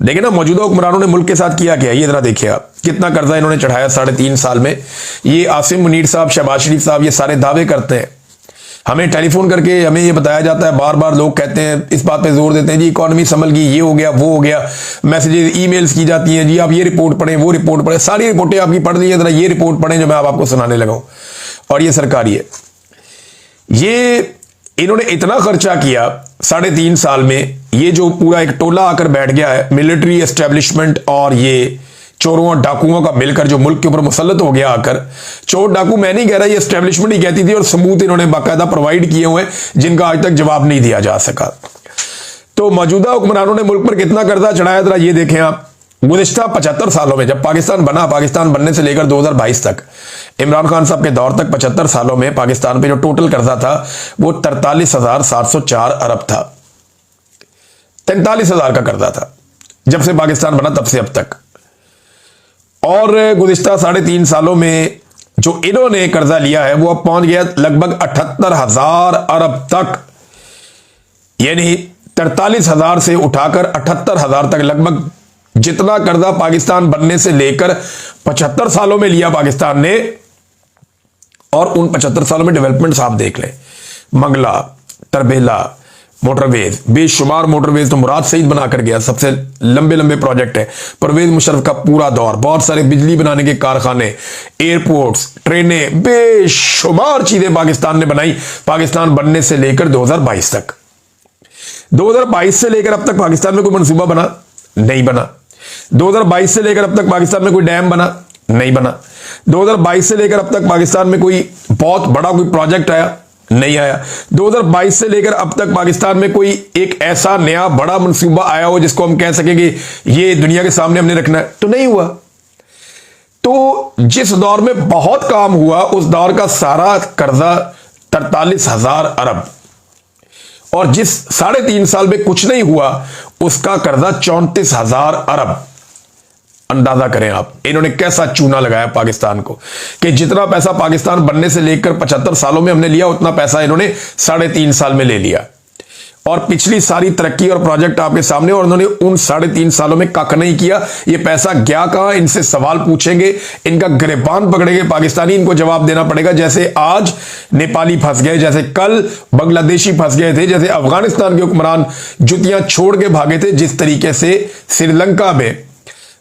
देखिए ना, मौजूदा हुक्मरानों ने मुल्क के साथ किया क्या, ये जरा देखिए आप, कितना कर्जा इन्होंने चढ़ाया 3.5 साल में। ये आसिम मुनीर साहब, शहबाज शरीफ साहब, ये सारे दावे करते हैं। हमें टेलीफोन करके हमें ये बताया जाता है, बार बार लोग कहते हैं, इस बात पे जोर देते हैं, जी इकॉनमी संभल गई, ये हो गया, वो हो गया, मैसेजेस ईमेल्स की जाती हैं, जी आप ये रिपोर्ट पढ़ें, वो रिपोर्ट पढ़ें, सारी रिपोर्टें आपकी पढ़ ली है, जरा ये रिपोर्ट पढ़ें जो मैं आपको सुनाने लगा हूं। और ये सरकारी है। ये इन्होंने इतना खर्चा किया 3.5 साल में, ये जो पूरा एक टोला आकर बैठ गया है, मिलिट्री एस्टेब्लिशमेंट और ये चोरों और डाकुओं का मिलकर जो मुल्क के ऊपर मुसल्लत हो गया आकर। चोर डाकू मैं नहीं कह रहा, ये एस्टेब्लिशमेंट ही कहती थी, और सबूत इन्होंने बाकायदा प्रोवाइड किए हुए हैं जिनका आज तक जवाब नहीं दिया जा सका। तो मौजूदा हुक्मरानों ने मुल्क पर कितना कर्जा चढ़ाया, जरा ये देखें आप। गुज़िश्ता 75 सालों में, जब पाकिस्तान बना, पाकिस्तान बनने से लेकर 2022 तक, इमरान खान साहब के दौर तक 75 सालों में पाकिस्तान पे जो टोटल कर्जा था वो 43,704 अरब था। 43,000 का कर्जा था जब से पाकिस्तान बना तब से अब तक। और गुज़िश्ता 3.5 सालों में जो इन्होंने कर्जा लिया है वो अब पहुंच गया लगभग 78,000 अरब तक। यानी 43,000 से उठाकर 78,000 तक, लगभग जितना कर्जा पाकिस्तान बनने से लेकर 75 सालों में लिया पाकिस्तान ने। और उन 75 सालों में डेवलपमेंट्स आप देख लें, मंगला, तरबेला, मोटरवेज, बेशुमार मोटरवेज तो मुराद सईद बनाकर गया, सबसे लंबे लंबे प्रोजेक्ट है। परवेज मुशर्रफ का पूरा दौर, बहुत सारे बिजली बनाने के कारखाने, एयरपोर्ट्स, ट्रेनें, बेशुमार चीजें पाकिस्तान ने बनाई पाकिस्तान बनने से लेकर 2022 तक। 2022 से लेकर अब तक पाकिस्तान में कोई मंसूबा बना? नहीं बना। 2022 से लेकर अब तक पाकिस्तान में कोई डैम बना? नहीं बना। 2022 से लेकर अब तक पाकिस्तान में कोई बहुत बड़ा कोई प्रोजेक्ट आया? नहीं आया। 2022 से लेकर अब तक पाकिस्तान में कोई एक ऐसा नया बड़ा मंसूबा आया हो जिसको हम कह सकें कि ये दुनिया के सामने हमने रखना है? तो नहीं हुआ। तो जिस दौर में बहुत काम हुआ उस दौर का सारा कर्जा 43,000 अरब, और जिस 3.5 साल में कुछ नहीं हुआ उसका कर्जा 34,000 अरब। अंदाजा करें आप, इन्होंने कैसा चूना लगाया पाकिस्तान को कि जितना पैसा पाकिस्तान बनने से लेकर 75 सालों में हमने लिया उतना पैसा इन्होंने 3.5 साल में ले लिया। और पिछली सारी तरक्की और प्रोजेक्ट आपके सामने, और उन्होंने उन 3.5 सालों में कख नहीं किया। ये पैसा गया कहां? इनसे सवाल पूछेंगे, इनका गिरबान पकड़ेंगे पाकिस्तानी, इनको जवाब देना पड़ेगा। जैसे आज नेपाली फंस गए, जैसे कल बांग्लादेशी फंस गए थे, जैसे अफगानिस्तान के हुक्मरान जुतियां छोड़ के भागे थे, जिस तरीके से श्रीलंका में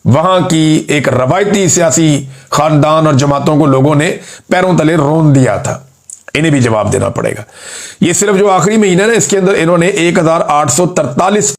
वहां की एक रवायती सियासी खानदान और जमातों को लोगों ने पैरों तले रोन दिया था, इन्हें भी जवाब देना पड़ेगा। ये सिर्फ जो आखिरी महीना है ना, इसके अंदर इन्होंने 1,843